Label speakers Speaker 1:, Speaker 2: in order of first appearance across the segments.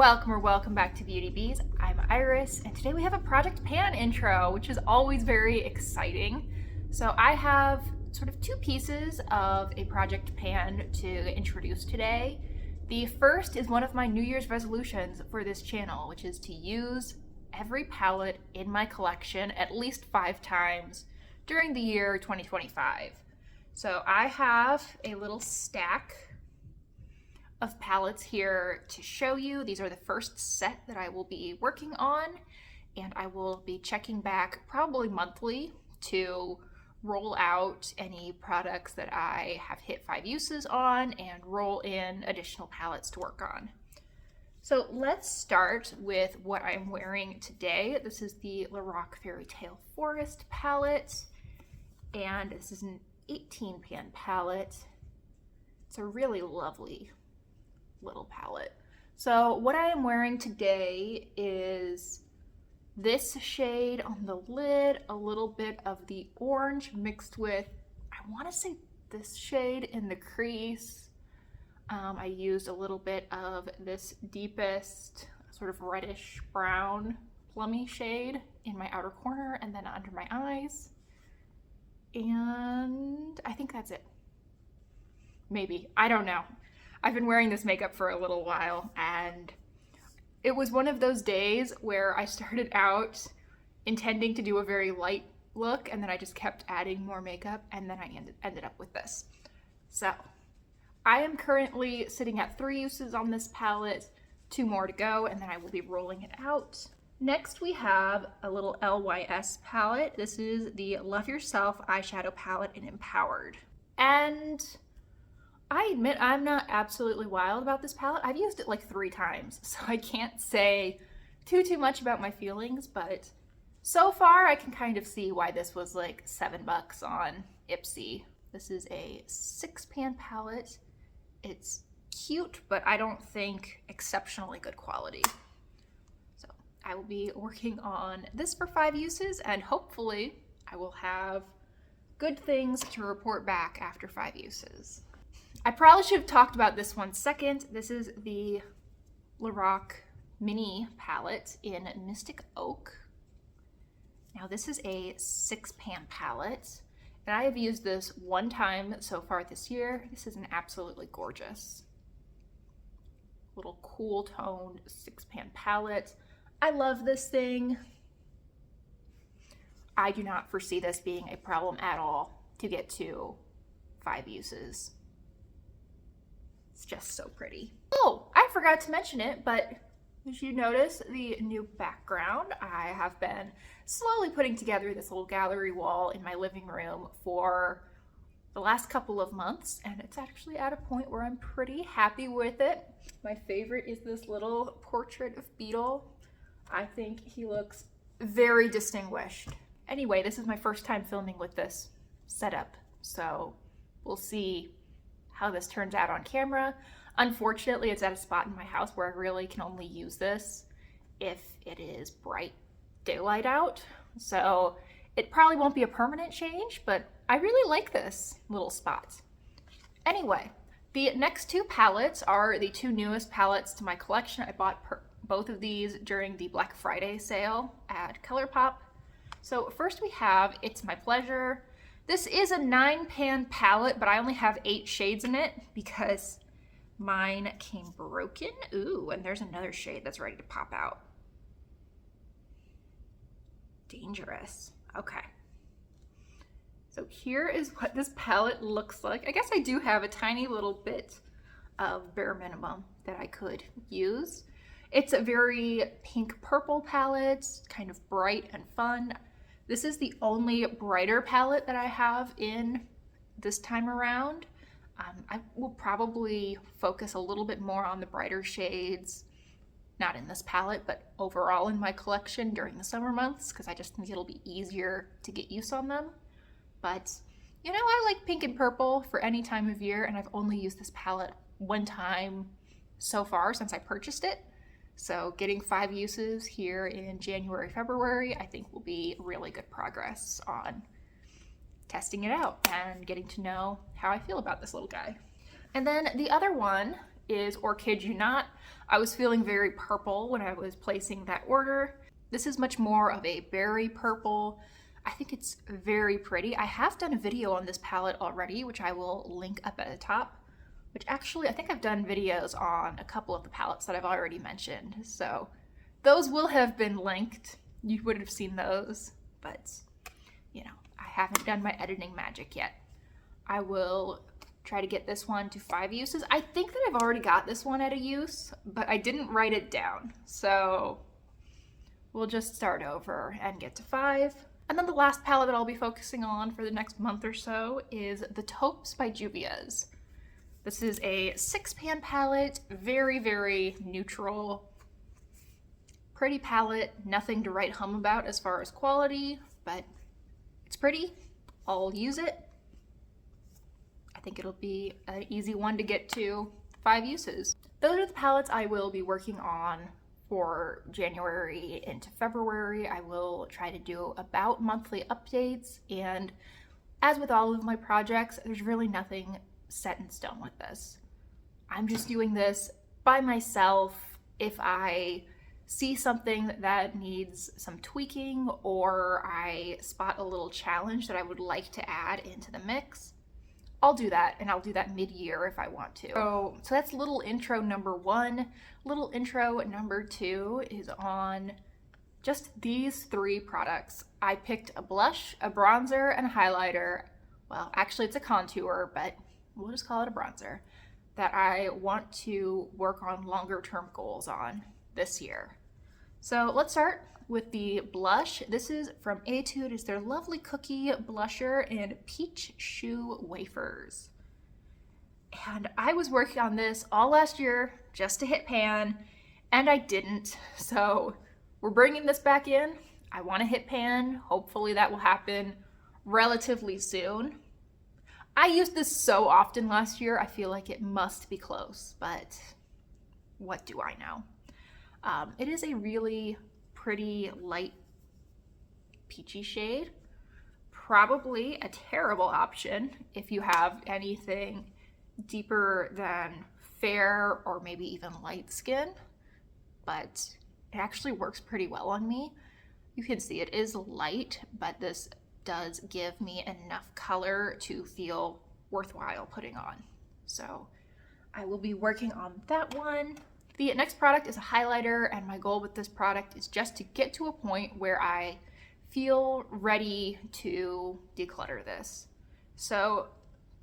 Speaker 1: Welcome back to Beauty Bees. I'm Iris, and today we have a Project Pan intro, which is always very exciting. So I have sort of two pieces of a Project Pan to introduce today. The first is one of my New Year's resolutions for this channel, which is to use every palette in my collection at least 5 times during the year 2025. So I have a little stack of palettes here to show you. These are the first set that I will be working on, and I will be checking back probably monthly to roll out any products that I have hit 5 uses on and roll in additional palettes to work on. So let's start with what I'm wearing today. This is the Lorac Fairy Tale Forest palette, and this is an 18 pan palette. It's a really lovely little palette. So what I am wearing today is this shade on the lid, a little bit of the orange mixed with, I want to say this shade in the crease. I used a little bit of this deepest sort of reddish brown plummy shade in my outer corner and then under my eyes. And I think that's it. Maybe, I don't know. I've been wearing this makeup for a little while, and it was one of those days where I started out intending to do a very light look, and then I just kept adding more makeup, and then I ended up with this. So I am currently sitting at 3 uses on this palette, 2 more to go, and then I will be rolling it out. Next we have a little LYS palette. This is the Love Yourself eyeshadow palette in Empowered. And I admit I'm not absolutely wild about this palette. I've used it like 3 times, so I can't say too much about my feelings, but so far I can kind of see why this was like $7 on Ipsy. This is a 6 pan palette. It's cute, but I don't think exceptionally good quality. So I will be working on this for 5 uses, and hopefully I will have good things to report back after 5 uses. I probably should have talked about this one second. This is the Lorac Mini palette in Mystic Oak. Now this is a 6 pan palette, and I have used this 1 time so far this year. This is an absolutely gorgeous little cool toned 6 pan palette. I love this thing. I do not foresee this being a problem at all to get to 5 uses. It's just so pretty. Oh, I forgot to mention it, but as you notice the new background, I have been slowly putting together this little gallery wall in my living room for the last couple of months, and it's actually at a point where I'm pretty happy with it. My favorite is this little portrait of Beetle. I think he looks very distinguished. Anyway, this is my first time filming with this setup, so we'll see how this turns out on camera. Unfortunately, it's at a spot in my house where I really can only use this if it is bright daylight out. So it probably won't be a permanent change, but I really like this little spot. Anyway, the next 2 palettes are the 2 newest palettes to my collection. I bought both of these during the Black Friday sale at ColourPop. So first we have It's My Pleasure. This is a 9 pan palette, but I only have 8 shades in it because mine came broken. Ooh, and there's another shade that's ready to pop out. Dangerous. Okay. So here is what this palette looks like. I guess I do have a tiny little bit of bare minimum that I could use. It's a very pink purple palette, kind of bright and fun. This is the only brighter palette that I have in this time around. I will probably focus a little bit more on the brighter shades, not in this palette, but overall in my collection during the summer months, because I just think it'll be easier to get use on them. But, you know, I like pink and purple for any time of year, and I've only used this palette 1 time so far since I purchased it. So getting 5 uses here in January, February, I think will be really good progress on testing it out and getting to know how I feel about this little guy. And then the other one is, or kid you not, I was feeling very purple when I was placing that order. This is much more of a berry purple. I think it's very pretty. I have done a video on this palette already, which I will link up at the top, which actually I think I've done videos on a couple of the palettes that I've already mentioned. So those will have been linked. You would have seen those, but you know, I haven't done my editing magic yet. I will try to get this one to 5 uses. I think that I've already got this one at a use, but I didn't write it down. So we'll just start over and get to 5. And then the last palette that I'll be focusing on for the next month or so is the Taupes by Juvia's. This is a 6-pan palette, very, very neutral, pretty palette, nothing to write home about as far as quality, but it's pretty. I'll use it. I think it'll be an easy one to get to 5 uses. Those are the palettes I will be working on for January into February. I will try to do about monthly updates, and as with all of my projects, there's really nothing set in stone with this. I'm just doing this by myself. If I see something that needs some tweaking, or I spot a little challenge that I would like to add into the mix, I'll do that, and I'll do that mid-year if I want to. So that's little intro number 1. Little intro number 2 is on just these 3 products. I picked a blush, a bronzer, and a highlighter. Well, actually it's a contour, but we'll just call it a bronzer, that I want to work on longer term goals on this year. So let's start with the blush. This is from Etude. It's their lovely cookie blusher in Peach Shoe Wafers. And I was working on this all last year just to hit pan, and I didn't. So we're bringing this back in. I want to hit pan. Hopefully that will happen relatively soon. I used this so often last year, I feel like it must be close, but what do I know? It is a really pretty light peachy shade. Probably a terrible option if you have anything deeper than fair or maybe even light skin, but it actually works pretty well on me. You can see it is light, but this does give me enough color to feel worthwhile putting on. So I will be working on that one. The next product is a highlighter, and my goal with this product is just to get to a point where I feel ready to declutter this. So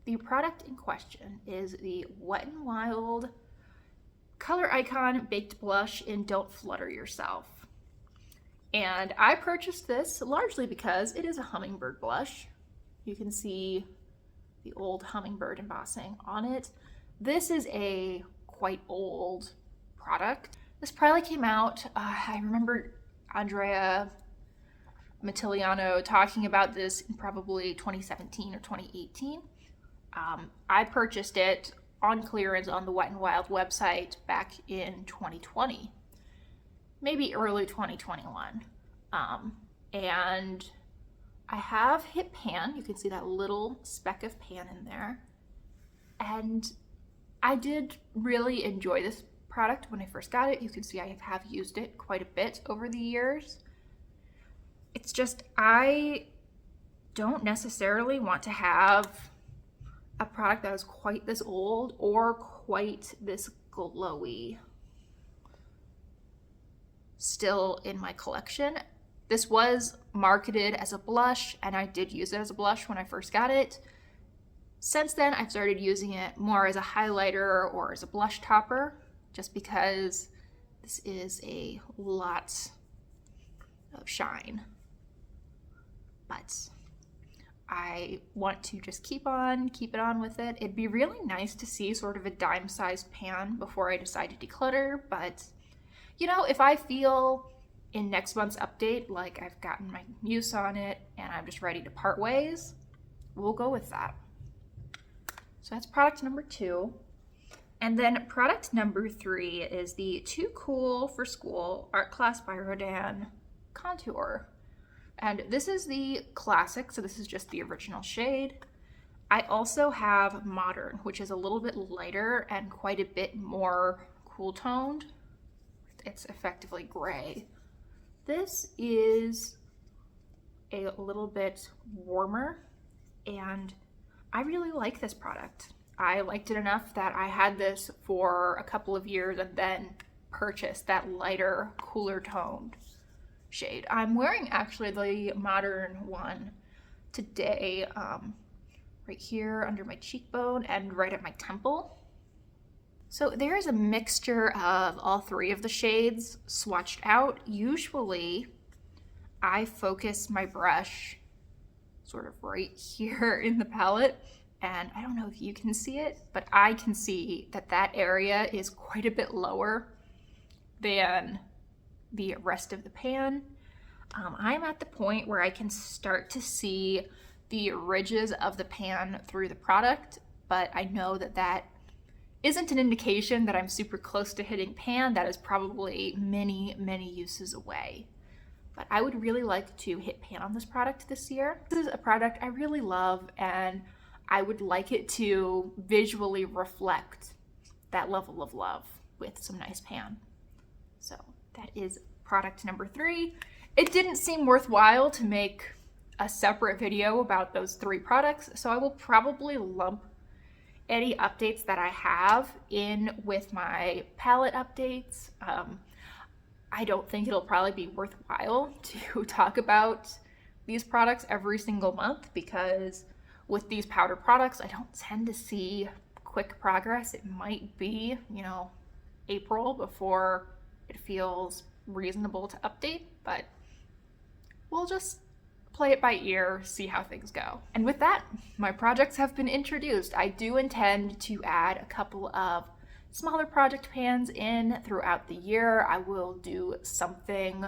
Speaker 1: the product in question is the Wet n Wild Color Icon Baked Blush in Don't Flutter Yourself. And I purchased this largely because it is a hummingbird blush. You can see the old hummingbird embossing on it. This is a quite old product. This probably came out, I remember Andrea Mattiliano talking about this in probably 2017 or 2018. I purchased it on clearance on the Wet n Wild website back in 2020, maybe early 2021. And I have hit pan. You can see that little speck of pan in there. And I did really enjoy this product when I first got it. You can see I have used it quite a bit over the years. It's just, I don't necessarily want to have a product that is quite this old or quite this glowy still in my collection. This was marketed as a blush, and I did use it as a blush when I first got it. Since then, I've started using it more as a highlighter or as a blush topper, just because this is a lot of shine. But I want to just keep it on with it. It'd be really nice to see sort of a dime-sized pan before I decide to declutter, but you know, if I feel in next month's update like I've gotten my use on it and I'm just ready to part ways, we'll go with that. So that's product number 2. And then product number 3 is the Too Cool for School Art Class by Rodin Contour. And this is the classic, so this is just the original shade. I also have Modern, which is a little bit lighter and quite a bit more cool toned. It's effectively gray. This is a little bit warmer, and I really like this product. I liked it enough that I had this for a couple of years and then purchased that lighter, cooler toned shade. I'm wearing actually the Modern one today, right here under my cheekbone and right at my temple. So there is a mixture of all three of the shades swatched out. Usually I focus my brush sort of right here in the palette, and I don't know if you can see it, but I can see that that area is quite a bit lower than the rest of the pan. I'm at the point where I can start to see the ridges of the pan through the product, but I know that that isn't an indication that I'm super close to hitting pan. That is probably many, many uses away. But I would really like to hit pan on this product this year. This is a product I really love, and I would like it to visually reflect that level of love with some nice pan. So that is product number 3. It didn't seem worthwhile to make a separate video about those 3 products, so I will probably lump any updates that I have in with my palette updates. I don't think it'll probably be worthwhile to talk about these products every single month, because with these powder products, I don't tend to see quick progress. It might be, April before it feels reasonable to update, but we'll just play it by ear, see how things go. And with that, my projects have been introduced. I do intend to add a couple of smaller project pans in throughout the year. I will do something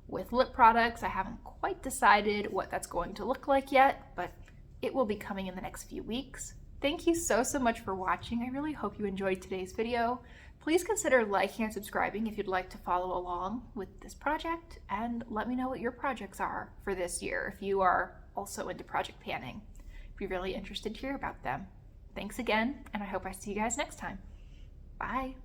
Speaker 1: with lip products. I haven't quite decided what that's going to look like yet, but it will be coming in the next few weeks. Thank you so much for watching. I really hope you enjoyed today's video. Please consider liking and subscribing if you'd like to follow along with this project, and let me know what your projects are for this year if you are also into project panning. I'd be really interested to hear about them. Thanks again, and I hope I see you guys next time. Bye.